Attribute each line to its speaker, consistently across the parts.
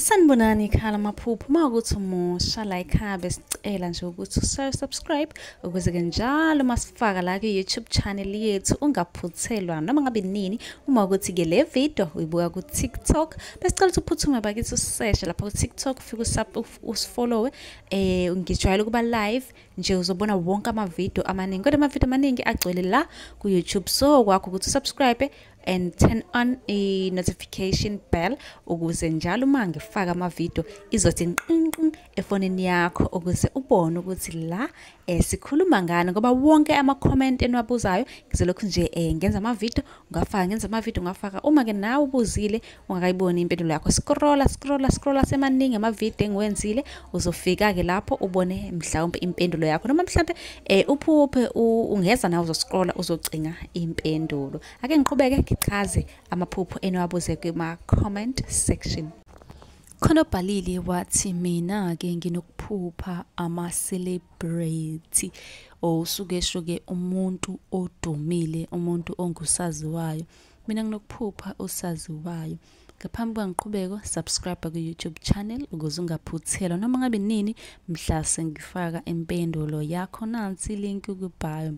Speaker 1: Sanibonani khala maphupho makuthi umusha la ekhaya sicela nje ukuthi subscribe ukuze ke njalo masifaka la ku YouTube channel yethu ungaphuthelwa noma ngabe nini uma ukuthi ke le video uyibuka ku TikTok besicela ukuthi uphuthume bakithi usearch lapha ku TikTok ufike usifollow ngijwayele kuba live nje uzobona wonke ama video amaningi kodwa ama video amaningi agcwele la ku YouTube so kwakho ukuthi subscribe and turn on a notification bell ukuze njalo uma ngifaka ama video izothi nqinqi efonini yakho ukuze ubone ukuthi la sikhuluma ngani ngoba wonke ama comment enwabuzayo ngizolokhu nje ngenza ama video ngafaka uma ke nawe ubuzile ungakayiboni impendulo yakho scrolla semaningi ama video engiwenzile uzofika ke lapho ubone mhlawumbe impendulo yakho noma mhlawumbe uphuphe ungeza nawe uzoscrolla uzocinga impendulo ake ngiqhubeke ngichaze amaphupho enwabuze kuma comment section. Khona obhalile wathi mina ke nginokuphupha ama celebrity osuke eshoke umuntu odumile umuntu ongusaziwayo mina nginokuphupha usaziwayo ngaphambi kwangiqhubeko subscribe ku YouTube channel ukuze ungaphuthelwa noma ngabe nini mhla sengifaka impendulo yakho nansi link ku bio.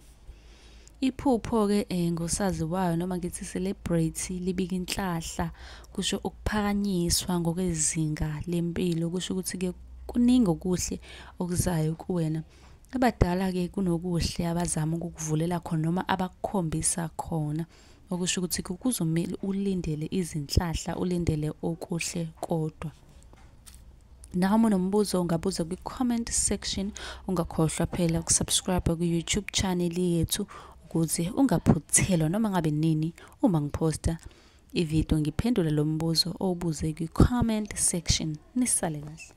Speaker 1: Iphupho ke ngosaziwayo noma ngithi celebrity libika inhlahla kusho ukuphakanyiswa ngokwezinga lempilo kusho ukuthi ke kuningi okuhle okuzayo kuwena abadala ke kunokuhle abazama ukukuvulela khona noma abakukhombisa khona okusho ukuthi kuzomela ulindele izinhlahla ulindele okuhle kodwa noma unombuzo ungabuza ku comment section ungakhohlwa phela ukusubscribe ku YouTube channel yethu ukuze ungaphuthelwa noma ngabe nini uma ngiposta ivideo ngiphendula lo mbuzo owubuze ku comment section. Nisale kahle.